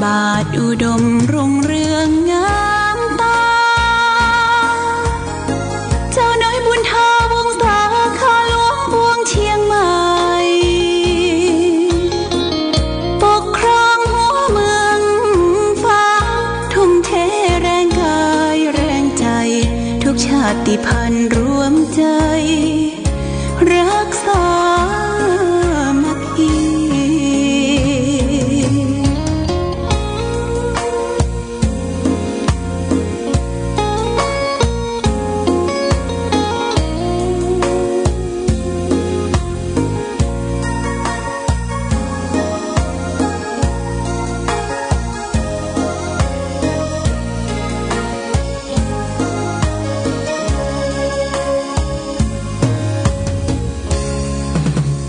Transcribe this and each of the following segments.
บาทอุดมรุ่งเรืองงามตาเจ้าน้อยบุญทาวงศาข้าหลวงพวงเชียงใหม่ปกครองหัวเมืองฟ้าทุ่มเทแรงกายแรงใจทุกชาติพันธุ์รวมใจรักษามัคคี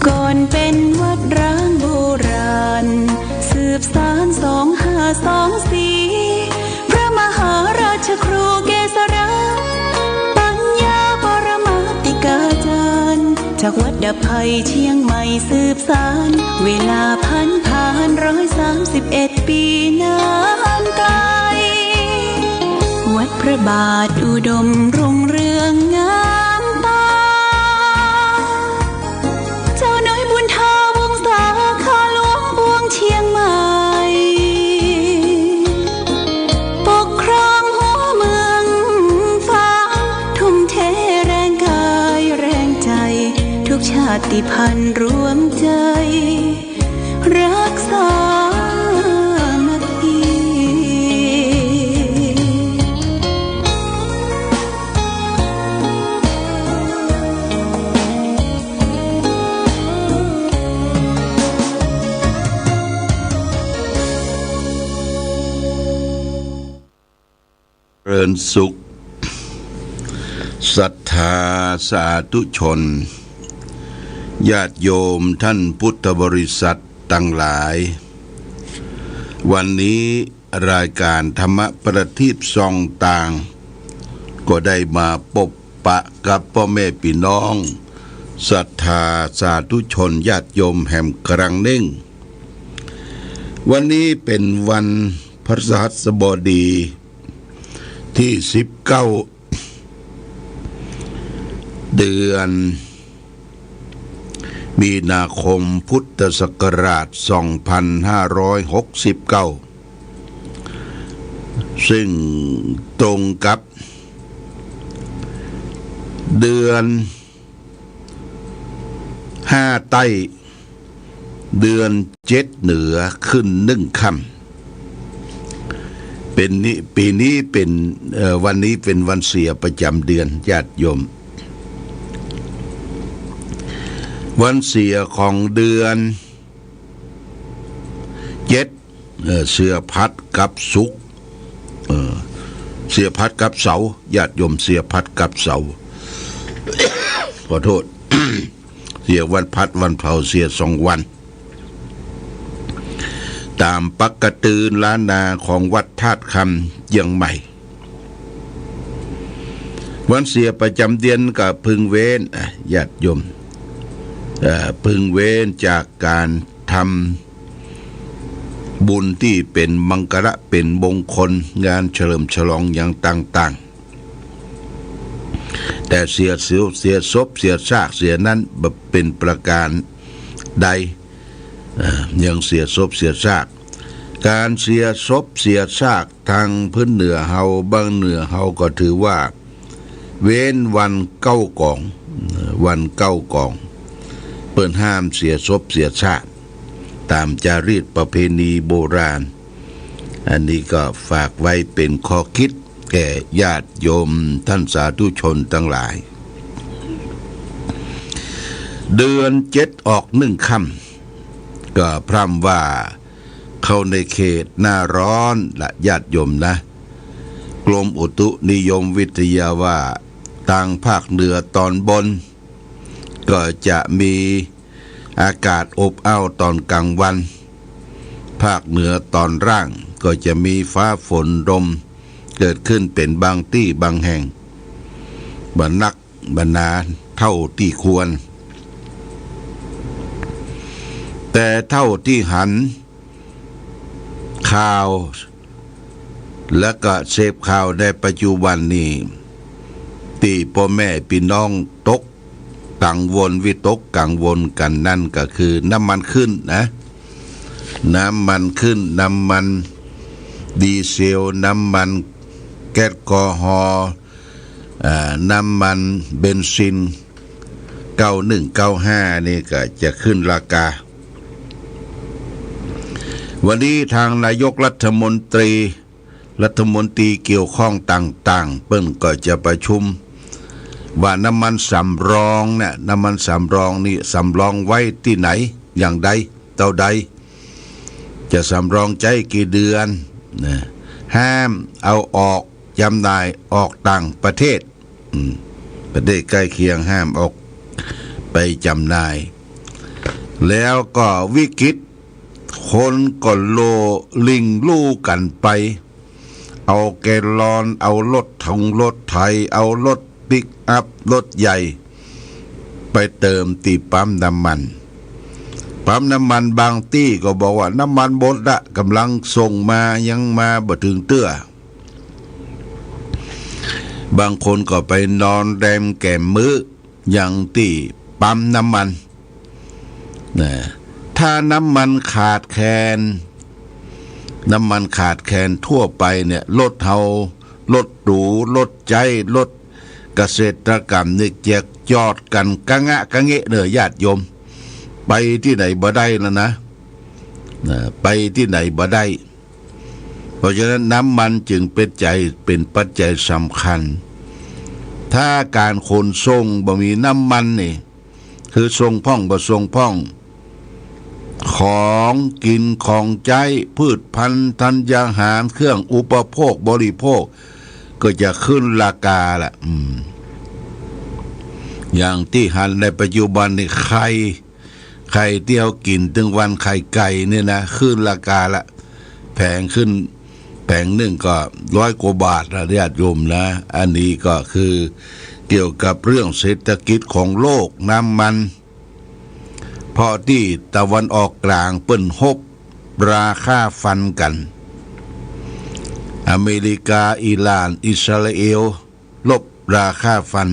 ก่อนเป็นวัดร้างโบราณสืบสาน2524พระมหาราชครูเกษราปัญญาปรมาติกาจารย์จากวัดดับภัยเชียงใหม่สืบสานเวลาผ่าน131 ปีนานไกลวัดพระบาทอุดมรุ่งเรืองงามตาเจ้าน้อยบุญทาวงศาข้าหลวงพวงเชียงใหม่ปกครองหัวเมืองฟ้าทุ่มเทแรงกายแรงใจทุกชาติพันธุ์รวมใจรักษามัคคีเริญสุขศรัทธาสาธุชนญาติโยมท่านพุทธบริษัททั้งหลายวันนี้รายการธรรมประทีปส่องต่างก็ได้มาพบปะกับพ่อแม่พี่น้องศรัทธาสาธุชนญาติโยมแห่งกรังเน่งวันนี้เป็นวันพฤหัสบดีที่19เดือนมีนาคมพุทธศักราช2569ซึ่งตรงกับเดือน5ใต้เดือน7เหนือขึ้น1ค่ำเป็นนี้ปีนี้เป็นวันนี้เป็นวันเสียประจำเดือนญาติโยมวันเสียของเดือน7เสือพัดกับศุกร์เสียพัดกับเสาร์ญาติโยมเสียพัดกับเสาร์ ขอโทษ เสียวันพัดวันเผาเสีย2 วันตามปกติล้านนาของวัดธาตุคำยังใหม่วันเสียประจำเดือนกับพึงเว้นญาติโยมพึงเว้นจากการทำบุญที่เป็นมังคละเป็นมงคลงานเฉลิมฉลองอย่างต่างๆแต่เสียศพเสียซากเสียนั้นเป็นประการใดยังเสียศพเสียซากการเสียศพเสียซากทางพื้นเหนือเฮาบางเหนือเฮาก็ถือว่าเว้นวัน9 กองวัน9 กองเปิดห้ามเสียศพเสียซากตามจารีตประเพณีโบราณอันนี้ก็ฝากไว้เป็นข้อคิดแก่ญาติโยมท่านสาธุชนทั้งหลายเดือน7ออก1 ค่ำก็พร่ำว่าเข้าในเขตหน้าร้อนละญาติโยมนะกรมอุตุนิยมวิทยาว่าทางภาคเหนือตอนบนก็จะมีอากาศอบอ้าวตอนกลางวันภาคเหนือตอนล่างก็จะมีฟ้าฝนลมเกิดขึ้นเป็นบางที่บางแห่งบรรนักบรรณาเท่าที่ควรแต่เท่าที่หัน ข่าวและก็เสพข่าวในปัจจุบันนี้ที่พ่อแม่พี่น้องตกกังวลวิตกกังวลกันนั่นก็คือน้ำมันขึ้นนะน้ำมันขึ้นน้ำมันดีเซลน้ำมันแก๊สกอฮอล์น้ำมันเบนซิน9195นี่ก็จะขึ้นราคาวันนี้ทางนายกรัฐมนตรีเกี่ยวข้องต่างๆเปิ้นก็จะประชุมว่าน้ำมันสำรองเนี่ยน้ำมันสำรองนี่สำรองไว้ที่ไหนอย่างใดเท่าใดจะสำรองใจกี่เดือนนะห้ามเอาออกจำหน่ายออกต่างประเทศประเทศใกล้เคียงห้ามออกไปจำหน่ายแล้วก็วิกฤตคนก็โลลิงลู่กันไปเอาแกลลอนเอารถไถเอารถปิกอัพรถใหญ่ไปเติมที่ปั๊มน้ำมันบางที่ก็บอกว่าน้ำมันหมดละกำลังส่งมายังมาบ่ถึงเตื้อบางคนก็ไปนอนแรมแก่มื้ออย่างที่ปั๊มน้ำมันนะถ้าน้ำมันขาดแคลนทั่วไปเนี่ยรถหรูรถใจรถเกษตรกรรมนี่แจกจอดกันกะงะกะเงะเด้อญาติโยมไปที่ไหนบ่ได้แล้วนะไปที่ไหนบ่ได้เพราะฉะนั้นน้ำมันจึงเป็นปัจจัยสำคัญถ้าการขนส่งบ่มีน้ำมันนี่คือส่งพ่องบ่ส่งพ่องของกินของใช้พืชพันธุ์ธัญญาหารเครื่องอุปโภคบริโภคก็จะขึ้นราคาละอย่างที่หันในปัจจุบันนี่ไข่เตี้ยวกินถึงวันไข่ไก่เนี่ยนะขึ้นราคาละแพงขึ้นแพงหนึ่งก็100 กว่าบาทนะญาติโยมนะอันนี้ก็คือเกี่ยวกับเรื่องเศรษฐกิจของโลกน้ำมันพอที่ตะวันออกกลางเปิ้นฮบราคาฟันกันอเมริกาอิหร่านอิสราเอลลบราคาฟัน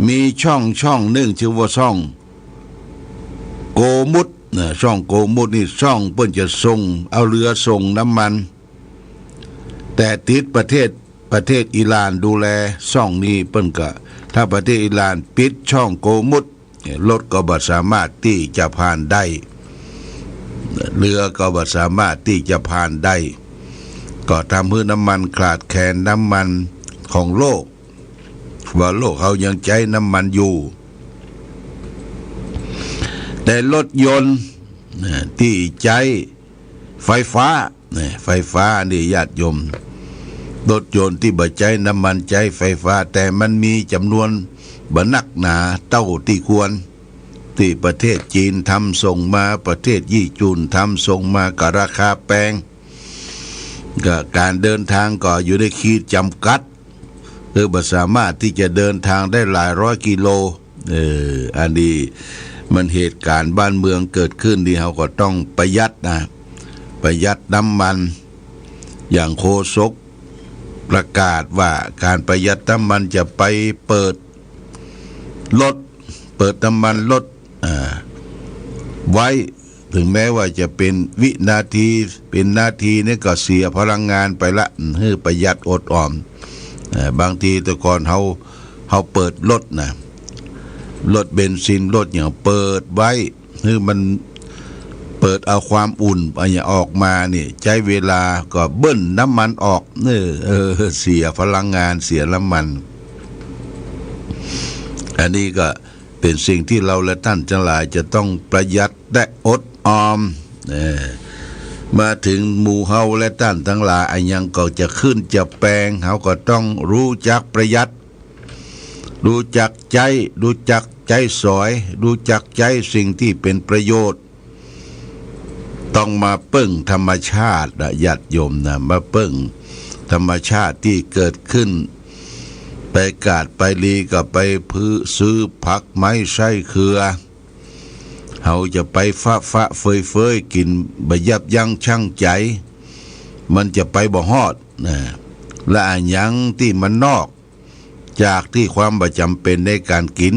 มีช่องหนึ่งชื่อว่าช่องโกมุดช่องโกมุดนี่ช่องเปิ้นจะส่งเอาเรือส่งน้ำมันแต่ติดประเทศอิหร่านดูแลช่องนี้เปิ้นก็ถ้าประเทศอิหร่านปิดช่องโกมุดรถก็บ่สามารถที่จะผ่านได้เรือก็บ่สามารถที่จะผ่านได้ก็ทำให้น้ำมันขาดแคลนน้ำมันของโลกว่าโลกเขายังใช้น้ำมันอยู่แต่รถยนต์ที่ใช้ไฟฟ้านี่ญาติโยมรถยนต์ที่บ่ใช้น้ำมันใช้ไฟฟ้าแต่มันมีจำนวนบ่นักหนาเท่าที่ควรที่ประเทศจีนทำส่งมาประเทศญี่ปุ่นทำส่งมากับราคาแพงก็การเดินทางก็อยู่ในขีดจำกัดคือบ่สามารถที่จะเดินทางได้หลายร้อยกิโลอันนี้มันเหตุการณ์บ้านเมืองเกิดขึ้นที่เขาก็ต้องประหยัดน้ำมันอย่างโฆษกประกาศว่าการประหยัดน้ำมันจะไปเปิดน้ำมันลดไว้ถึงแม้ว่าจะเป็นวินาทีนี่ก็เสียพลังงานไปละให้ประหยัดอดออมบางทีแต่ก่อนเขาเปิดรถเบนซินรถอย่างเปิดไว้ให้มันเปิดเอาความอุ่นอะไรออกมานี่ใช้เวลาก็เบิ้ลน้ำมันออกเสียพลังงานเสียน้ำมันอันนี้ก็เป็นสิ่งที่เราและท่านทั้งหลายจะต้องประหยัดและอดออมมาถึงหมู่เฮาและท่านทั้งหลายอันยังก็จะขึ้นจะแปลงเฮาก็ต้องรู้จักประหยัดรู้จักใจสอยรู้จักใจสิ่งที่เป็นประโยชน์ต้องมาเปิ้งธรรมชาติญาติโยมนะมาเปิ้งธรรมชาติที่เกิดขึ้นไปกาดไปลีก็ไปซื้อผักไม้ไส้เครือเฮาจะไปฟ้าเฟยกินบยับยั้งชั่งใจ มันจะไปบ่ฮอดนะและอันยังที่มันนอกจากที่ความประจำเป็นในการกิน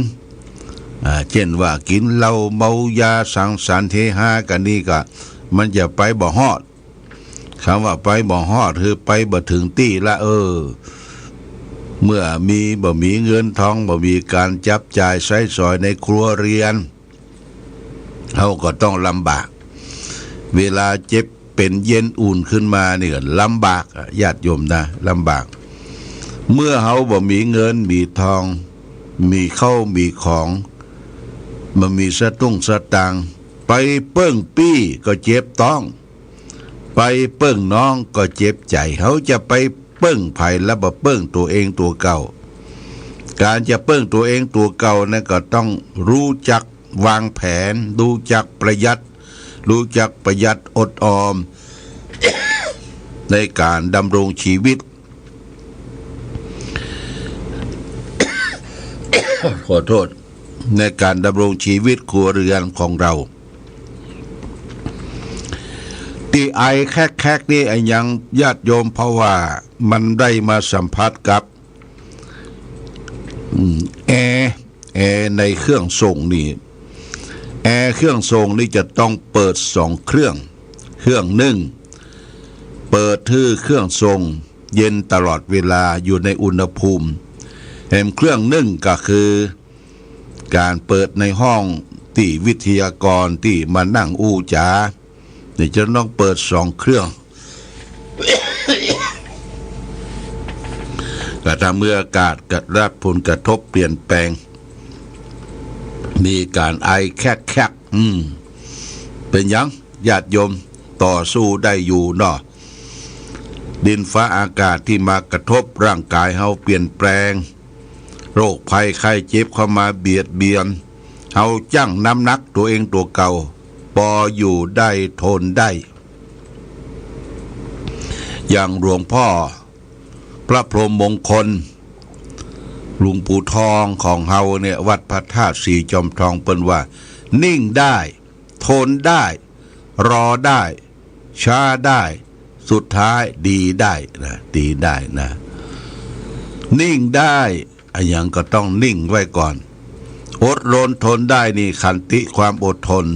เช่นว่ากินเหล้าเมายาสังสรรค์เฮฮากันนี่ก็มันจะไปบ่ฮอดคำว่าไปบ่ฮอดคือไปบ่ถึงที่ละเมื่อบ่มีเงินทองบ่มีการจับจ่ายใช้สอยในครัวเรือนเขาก็ต้องลำบากเวลาเจ็บเป็นเย็นอุ่นขึ้นมานี่ก็ลำบากญาติโยมนะลำบากเมื่อเขาบ่มีเงินมีทองมีเข้ามีของมันมีสตุ้งสตางค์ไปเปิ้งปี้ก็เจ็บต้องไปเปิ้งน้องก็เจ็บใจเขาจะไปเปิ้งไผ่แล้วบ่เปิ้งตัวเองตัวเก่าการจะเปิ้งตัวเองตัวเก่านั่นก็ต้องรู้จักวางแผนรู้จักประหยัดอดออม ในการดำรงชีวิต ขอโทษในการดำรงชีวิตครัวเรือนของเราที่ไอแคกนี่ไอยังญาติโยมเพราะว่ามันได้มาสัมผัสกับแอร์ในเครื่องส่งนี่แอร์เครื่องส่งนี่จะต้องเปิด2เครื่องหนึ่งเปิดเครื่องส่งเย็นตลอดเวลาอยู่ในอุณหภูมิแถมเครื่องหนึ่งก็คือการเปิดในห้องที่วิทยากรที่มานั่งอู้จ๋านี่จะต้องเปิด2เครื่อง ก็ถ้าเมื่ออากาศกระรับผลกระทบเปลี่ยนแปลงมีการไอแคกเป็นยังญาติโยมต่อสู้ได้อยู่เนาะดินฟ้าอากาศที่มากระทบร่างกายเฮาเปลี่ยนแปลงโรคภัยไข้เจ็บเข้ามาเบียดเบียนเฮาจั่งน้ำหนักตัวเองตัวเก่าพออยู่ได้ทนได้อย่างหลวงพ่อพระพรหมมงคลหลวงปู่ทองของเฮาเนี่ยวัดพระธาตุสีจอมทองเปิ้นว่านิ่งได้ทนได้รอได้ช้าได้สุดท้ายดีได้นะดีได้นะนิ่งได้อย่างก็ต้องนิ่งไว้ก่อนอดรนทนได้นี่ขันติความอดทน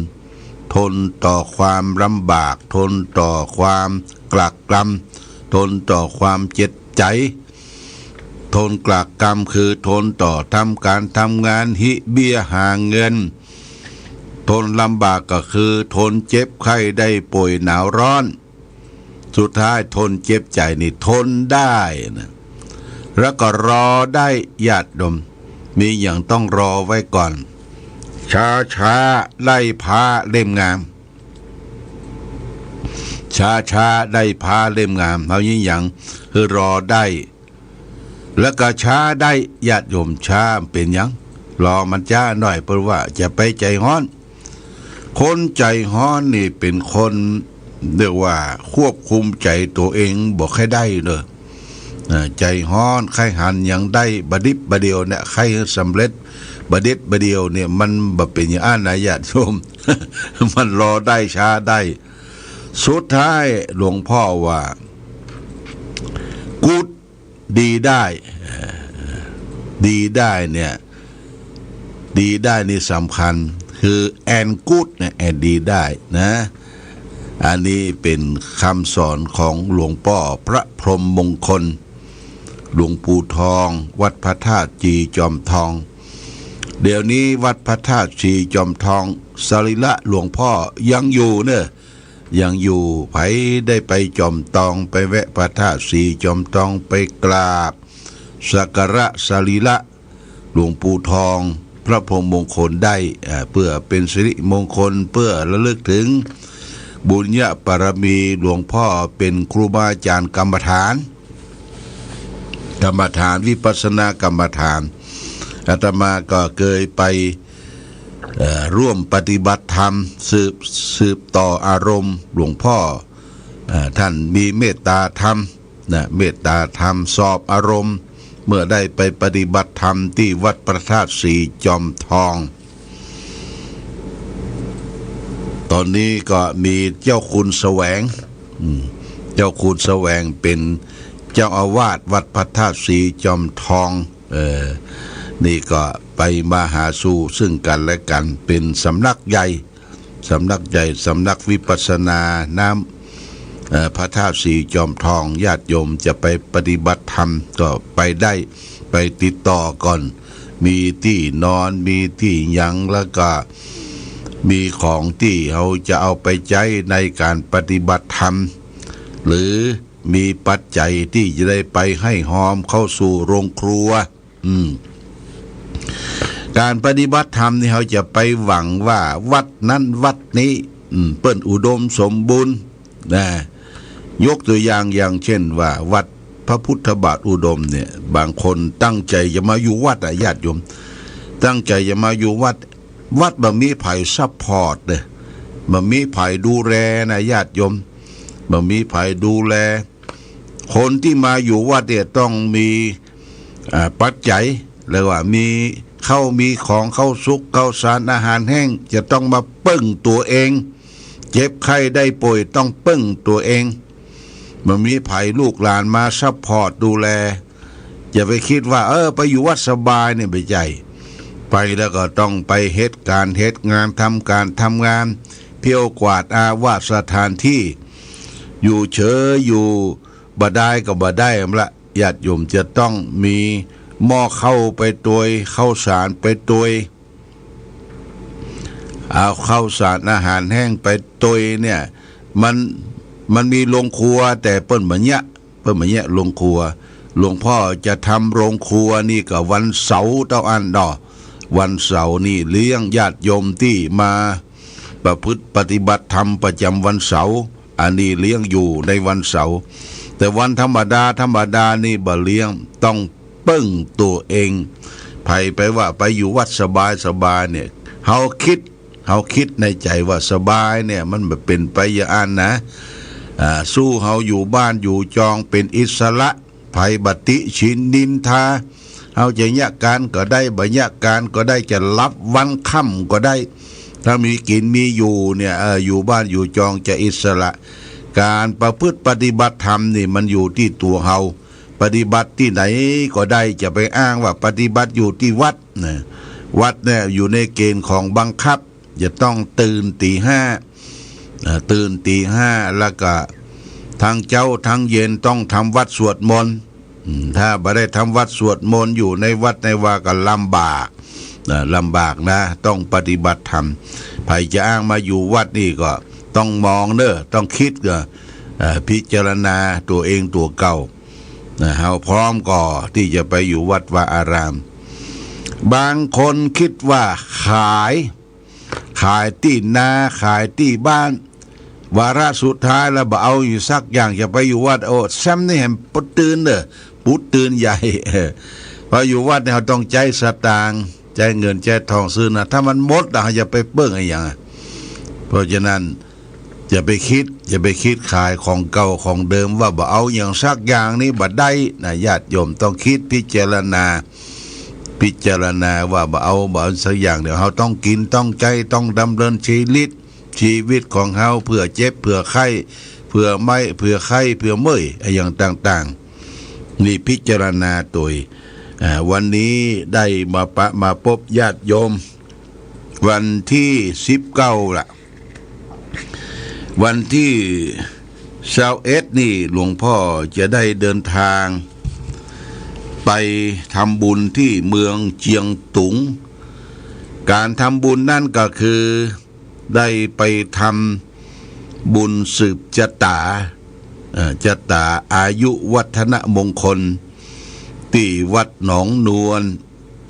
ทนต่อความลำบากทนต่อความกลักกลำทนต่อความเจ็บใจทนกลักกรรมคือทนต่อทำงานหิเบี้ยหาเงินทนลำบากก็คือทนเจ็บไข้ได้ป่วยหนาวร้อนสุดท้ายทนเจ็บใจนี่ทนได้นะแล้วก็รอได้ญาติโยมมีอย่างต้องรอไว้ก่อนช้าไล่พาเล่มงามช้าได้พาเล่มงามเอายิ่งอย่างคือรอได้แล้วก็ช้าได้ญาติโยมช้าเป็นยังรอมันช้าหน่อยเพราะว่าจะไปใจฮ้อนคนใจฮ้อนนี่เป็นคนเรียกว่าควบคุมใจตัวเองบอกให้ได้เลยใจฮ้อนใครหันยังได้บดิบเดียวเนี่ยใครสำเร็จบดิบเดียวเนี่ยมันแบบเป็นอย่างนั้นนะญาติโยม มันรอได้ช้าได้สุดท้ายหลวงพ่อว่ากูดดีได้เนี่ยดีได้นี่สำคัญคือแอนกูดเนี่ยแอนดีได้นะอันนี้เป็นคำสอนของหลวงพ่อพระพรหมมงคลหลวงปู่ทองวัดพระธาตุจีจอมทองเดี๋ยวนี้วัดพระธาตุจีจอมทองสรีระหลวงพ่อยังอยู่เนอะยังอยู่ไผได้ไปจอมทองไปแวะพระธาตุสีจอมทองไปกราบสักการะสรีระหลวงปู่ทองพระพรหมมงคลได้เพื่อเป็นสิริมงคลเพื่อระลึกถึงบุญญาบารมีหลวงพ่อเป็นครูบาอาจารย์กรรมฐานวิปัสสนากรรมฐานอาตมาก็เคยไปร่วมปฏิบัติธรรมสืบต่ออารมณ์หลวงพ่อท่านมีเมตตาธรรมเมตตาธรรมสอบอารมณ์เมื่อได้ไปปฏิบัติธรรมที่วัดพระธาตุสีจอมทองตอนนี้ก็มีเจ้าคุณแสวง เจ้าคุณแสวงเป็นเจ้าอาวาสวัดพระธาตุศรีจอมทองนี่ก็ไปมาหาสู่ซึ่งกันและกันเป็นสำนักใหญ่สำนักวิปัสสนาน้ำพระธาตุศรีจอมทองญาติโยมจะไปปฏิบัติธรรมก็ไปได้ไปติดต่อก่อนมีที่นอนมีที่ยังแล้วก็มีของที่เขาจะเอาไปใช้ในการปฏิบัติธรรมหรือมีปัจจัยที่จะได้ไปให้หอมเข้าสู่โรงครัวการปฏิบัติธรรมนี่เขาจะไปหวังว่าวัดนั้นวัดนี้เปิ้นอุดมสมบูรณ์นะยกตัวอย่างเช่นว่าวัดพระพุทธบาทอุดมเนี่ยบางคนตั้งใจจะมาอยู่วัดญาติโยมตั้งใจจะมาอยู่วัดบ่มีไผซัพพอร์ตเลยบ่มีไผดูแลนะญาติโยมบ่มีไผดูแลคนที่มาอยู่วัดเนี่ยต้องมีปัจจัยแล้วว่ามีของเข้าสุกเข้าสารอาหารแห้งจะต้องมาปึ้งตัวเองเจ็บไข้ได้ป่วยต้องปึ้งตัวเองมันมีไผลูกหลานมาซัพพอร์ตดูแลอย่าไปคิดว่าไปอยู่วัดสบายเนี่ยไม่ใช่ไปแล้วก็ต้องไปเฮ็ดงานทำงานเพี้ยวกวาดอาวาสสถานที่อยู่เฉยอยู่บ่ได้ก็บ่ได้ละญาติโยมจะต้องมีหม้อเข้าไปตัวยข้าวสารไปตัวยเอาข้าวสารอาหารแห้งไปตัวยเนี่ยมันมีโรงครัวแต่เปิ้นบ่เนี้ยโรงครัวหลวงพ่อจะทำโรงครัวนี่ก็วันเสาร์เต้าอันดอวันเสาร์นี่เลี้ยงญาติโยมที่มาประพฤติปฏิบัติธรรมประจำวันเสาร์อันนี้เลี้ยงอยู่ในวันเสาร์แต่วันธรรมดานี่บ่เลี้ยงต้องปึ้งตัวเองไปว่าไปอยู่วัดสบายเนี่ยเฮาคิดในใจว่าสบายเนี่ยมันแบบเป็นไปอย่างนั้นนะสู้เฮาอยู่บ้านอยู่จองเป็นอิสระภัยบัติชินนินทาเฮาจะยะการก็ได้บ่ยะการก็ได้จะรับวันค่ำก็ได้ถ้ามีกินมีอยู่เนี่ยอยู่บ้านอยู่จองจะอิสระการประพฤติปฏิบัติธรรมนี่มันอยู่ที่ตัวเฮาปฏิบัติที่ไหนก็ได้จะไปอ้างว่าปฏิบัติอยู่ที่วัดนะวัดเนี่ยอยู่ในเกณฑ์ของบังคับจะต้องตื่นตี 5แล้วก็ทางเจ้าทางเย็นต้องทำวัดสวดมนต์ถ้าบ่ได้ทำวัดสวดมนต์อยู่ในวัดในวาก็ลำบากนะต้องปฏิบัติธรรมใครจะอ้างมาอยู่วัดนี่ก็ต้องมองต้องคิดก็พิจารณาตัวเองตัวเก่าเฮาพร้อมก่อที่จะไปอยู่วัดวาอารามบางคนคิดว่าขายที่นาขายที่บ้านวาระสุดท้ายแล้วบ่เอาอยู่สักอย่างจะไปอยู่วัดแซมนี่เห็นปุดตื่นใหญ่พออยู่วัดเนี่ยเราต้องใจสตางค์ใจเงินใจทองซื้อนะถ้ามันหมดเราจะไปเปิ้งอะไรอย่างเพราะฉะนั้นอย่าไปคิดขายของเก่าของเดิมว่าบ่เอาอย่างสักอย่างนี้บ่ได้นะญาติโยมต้องคิดพิจารณาว่าบ่เอาสักอย่างเดี๋ยวเราต้องกินต้องใจต้องดำเนินชีวิตของเฮาเพื่อเจ็บเพื่อไข้เพื่อไม่เพื่อไข้เพื่อเมื่อยอย่างต่างๆนี่พิจารณาตัววันนี้ได้มาพบญาติโยมวันที่19ละวันที่21นี่หลวงพ่อจะได้เดินทางไปทำบุญที่เมืองเจียงตุงการทำบุญนั่นก็คือได้ไปทำบุญสืบชะตาอายุวัฒนมงคลที่วัดหนองนวล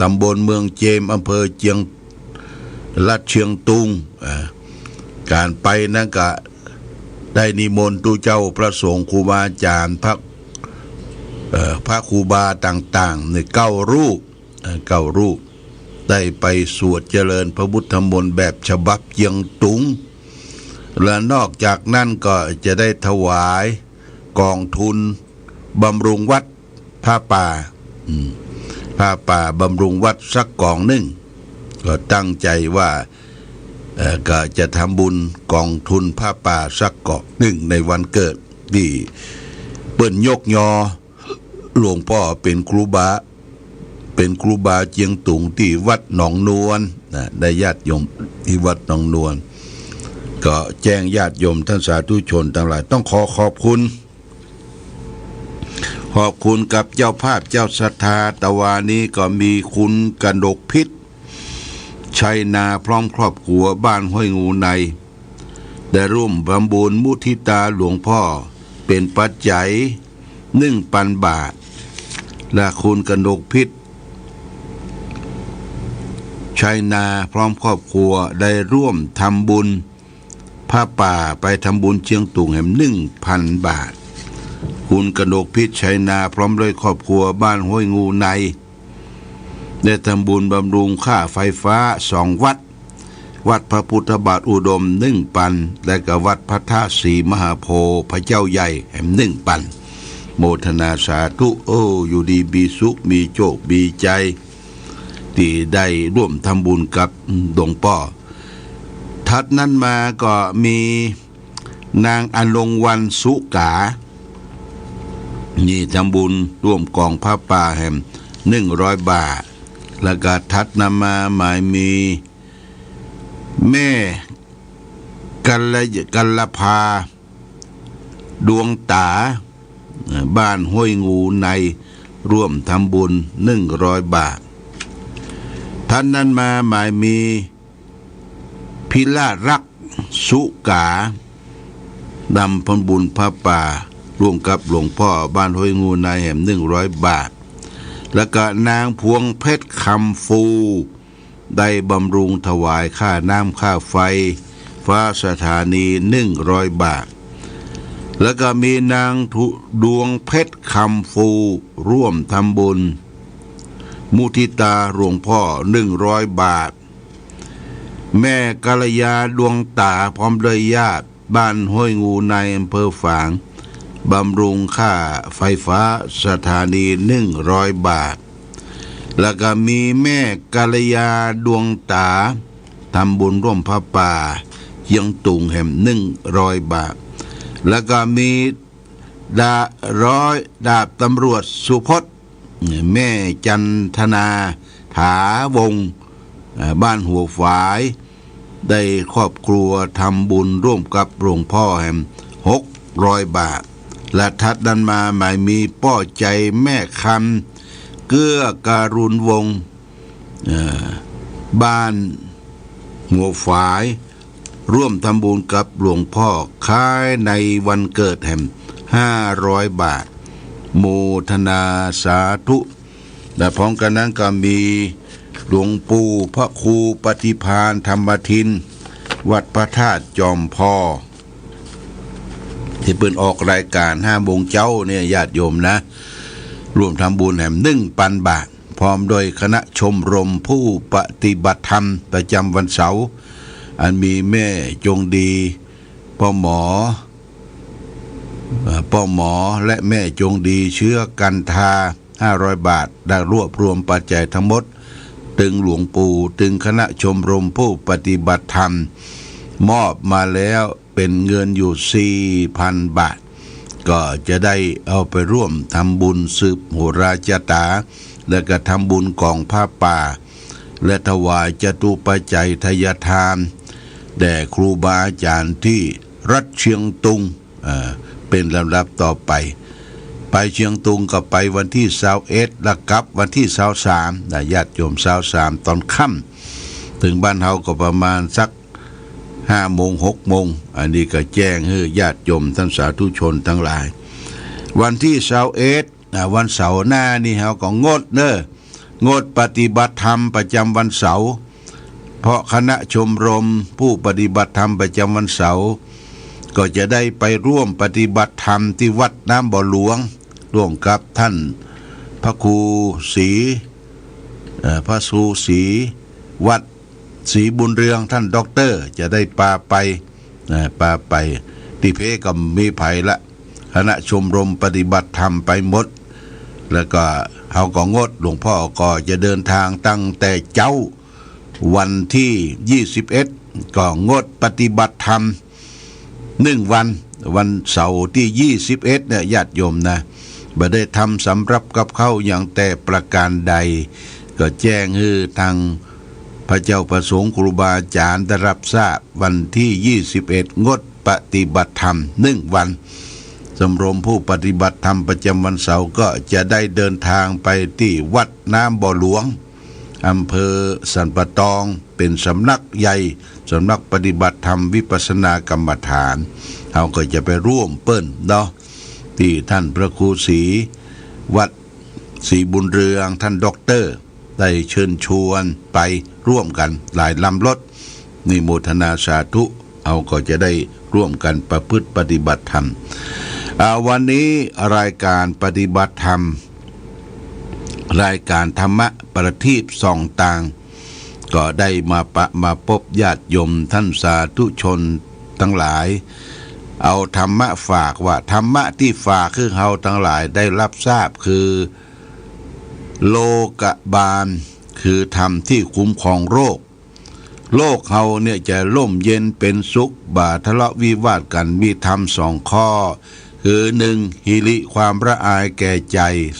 ตำบลเมืองเจมอำเภอเจียงรัฐเชียงตุงการไปนั่นก็ได้นิมนต์ตู้เจ้าพระสงฆ์ครูบาอาจารย์พระครูบาต่างๆใน9 รูปได้ไปสวดเจริญพระพุทธมนต์แบบฉบับเจียงตุงและนอกจากนั้นก็จะได้ถวายกองทุนบำรุงวัดผ้าป่าบำรุงวัดสักกองหนึ่งก็ตั้งใจว่าก็จะทำบุญกองทุนผ้าป่าสักกองหนึ่งในวันเกิด ที่เปิ้นยกยอหลวงพ่อเป็นครูบาเจียงตุงที่วัดหนองนวลนะได้ญาติโยมที่วัดหนองนวลก็แจ้งญาติโยมท่านสาธุชนทั้งหลายต้องขอบคุณกับเจ้าภาพเจ้าศรัทธาตะวานี้ก็มีคุณกนกพิษชัยนาพร้อมครอบครัวบ้านห้วยงูในได้ร่วมบำบุญมุทิตาหลวงพ่อเป็นปัจจัย1,000 บาทและคุณกนกพิษชัยนาพร้อมครอบครัวได้ร่วมทำบุญผ้าป่าไปทำบุญเชียงตุงแห่ง1,000 บาทคุณกนกพิษชัยนาพร้อมด้วยครอบครัวบ้านห้วยงูในได้ทำบุญบำรุงค่าไฟฟ้า2 วัดพระพุทธบาทอุดม1,000และก็วัดพระธาตุศรีมหาโพธิ์พระเจ้าใหญ่แห่ง1,000โมทนาสาธุอยู่ดีมีสุขมีโชคมีใจที่ได้ร่วมทำบุญกับหลวงพ่อทัดนั้นมาก็มีนางอนงวรรณสุกานี่ทำบุญร่วมกองผ้าป่าแห่ง100 บาทแล้วก็ทัดนำมาหมายมีแม่กัลภาดวงตาบ้านห้วยงูในร่วมทำบุญ100 บาทท่านนั้นมาหมายมีพิลารักสุกาดำผลบุญพระป่าร่วมกับหลวงพ่อบ้านห้วยงูในแห่ง100 บาทแล้วก็นางพวงเพชรคำฟูได้บำรุงถวายค่าน้ำค่าไฟฟ้าสถานี100 บาทแล้วก็มีนางดวงเพชรคำฟูร่วมทำบุญมุทิตาหลวงพ่อ100 บาทแม่กัลยาดวงตาพร้อมด้วยญาติบ้านห้วยงูในอำเภอฝางบำรุงค่าไฟฟ้าสถานี100 บาทแล้วก็มีแม่กัลยาดวงตาทำบุญร่วมผ้าป่าเชียงตุงแห่ง100 บาทแล้วก็มีดาบตำรวจสุพจน์แม่จันทนาถาวงบ้านหัวฝายได้ครอบครัวทำบุญร่วมกับหลวงพ่อแห่ง600 บาทและทัดดันมาหมายมีป้อใจแม่คำเกื้อการุณวงศ์บ้านหัวฝายร่วมทำบุญกับหลวงพ่อค้ายในวันเกิดแห่ง500 บาทโมทนาสาธุและพร้อมกันนั้นก็มีหลวงปู่พระครูปฏิภาณธรรมทินวัดพระธาตุจอมพอที่เปิดออกรายการ5 โมงเจ้าเนี่ยญาติโยมนะรวมทำบุญแห่ง1,000 บาทพร้อมโดยคณะชมรมผู้ปฏิบัติธรรมประจำวันเสาร์อันมีแม่จงดีพ่อหมอและแม่จงดีเชื้อกันทา500 บาทได้รวบรวมปัจจัยทั้งหมดตึงหลวงปู่ตึงคณะชมรมผู้ปฏิบัติธรรมมอบมาแล้วเป็นเงินอยู่ 4,000 บาทก็จะได้เอาไปร่วมทำบุญสืบโหราจตาและก็ทำบุญกองผ้าป่าและถวายจตุปัจจัยทายทานแด่ครูบาอาจารย์ที่รัฐเชียงตุงเป็นลำดับต่อไปเชียงตุงก็ไปวันที่21และกลับวันที่23ได้ญาติโยม23ตอนค่ำถึงบ้านเฮาก็ประมาณสัก5 โมง 6 โมงอันนี้ก็แจ้งให้ญาติโยมท่านสาธุชนทั้งหลายวันที่21วันเสาร์หน้านี่เฮาก็งดปฏิบัติธรรมประจำวันเสาร์เพราะคณะชมรมผู้ปฏิบัติธรรมประจำวันเสาร์ก็จะได้ไปร่วมปฏิบัติธรรมที่วัดน้ำบ่อหลวงร่วมกับท่านพระครูศรีวัดศรีบุญเรืองท่านด็อกเตอร์จะได้พาไปที่เพก็มีไผละคณะชมรมปฏิบัติธรรมไปหมดแล้วก็เฮาก็งดหลวงพ่อก็จะเดินทางตั้งแต่เจ้าวันที่21ก็งดปฏิบัติธรรม1 วัน วันเสาร์ที่21เนี่ยญาติโยมนะบ่ได้ทำสำรับกับเขาอย่างแต่ประการใดก็แจ้งให้ทางพระเจ้าประสงค์ครูบาอาจารย์ได้รับทราบวันที่21งดปฏิบัติธรรม1วันสำรวมผู้ปฏิบัติธรรมประจำวันเสาร์ก็จะได้เดินทางไปที่วัดน้ำบ่อหลวงอำเภอสันปะตองเป็นสำนักใหญ่สำนักปฏิบัติธรรมวิปัสสนากรรมฐานเราก็จะไปร่วมเปิ้นเนาะที่ท่านพระครูศรีวัดศรีบุญเรืองท่านด็อกเตอร์ได้เชิญชวนไปร่วมกันหลายลำรถนิโมทนาสาธุเอาก็จะได้ร่วมกันประพฤติปฏิบัติธรรมวันนี้รายการปฏิบัติธรรมรายการธรรมะประทีปส่องต่างก็ได้มาพบญาติโยมท่านสาธุชนทั้งหลายเอาธรรมะฝากว่าธรรมะที่ฝากคือเฮาทั้งหลายได้รับทราบคือโลกบาลคือธรรมที่คุ้มครองโลกเฮาเนี่ยจะร่มเย็นเป็นสุขบ่าทะเลาะวิวาทกันมีธรรม2ข้อคือ1หิริความละอายแก่ใจ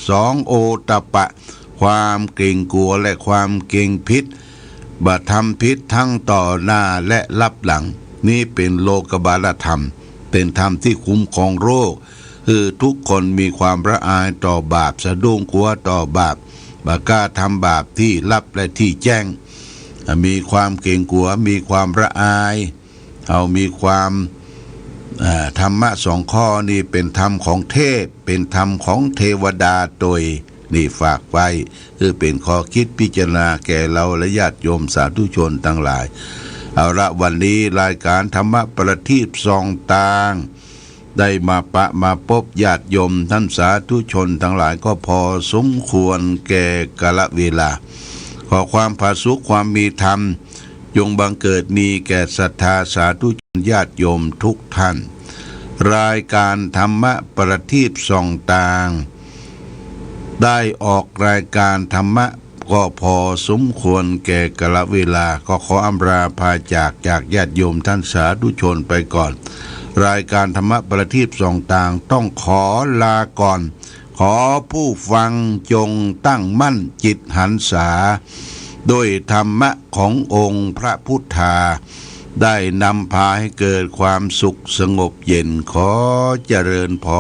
2โอตปะความเกรงกลัวและความเกรงพิษบ่ทำพิษทั้งต่อหน้าและรับหลังนี่เป็นโลกบาลธรรมเป็นธรรมที่คุ้มครองโลกคือทุกคนมีความละอายต่อบาปสะดุ้งกลัวต่อบาปบ่กล้าทำบาปที่ลับและที่แจ้งมีความเกรงกลัวมีความละอายเอามีความธรรมะ2ข้อนี้เป็นธรรมของเทพเป็นธรรมของเทวดาโดยนี่ฝากไว้คือเป็นข้อคิดพิจารณาแก่เราและญาติโยมสาธุชนทั้งหลายเอาละวันนี้รายการธรรมะประทีปส่องต่างได้มาพบญาติโยมท่านสาธุชนทั้งหลายก็พอสมควรแก่กาลเวลาขอความผาสุกความมีธรรมจงบังเกิดมีแก่ศรัทธาสาธุชนญาติโยมทุกท่านรายการธรรมะประทีปส่องต่างได้ออกรายการธรรมะก็พอสมควรแก่กาลเวลาก็ขออำลาพาจากญาติโยมท่านสาธุชนไปก่อนรายการธรรมะประทีปส่องต่างต้องขอลาก่อนขอผู้ฟังจงตั้งมั่นจิตหันษาด้วยธรรมะขององค์พระพุทธาได้นำพาให้เกิดความสุขสงบเย็นขอเจริญพร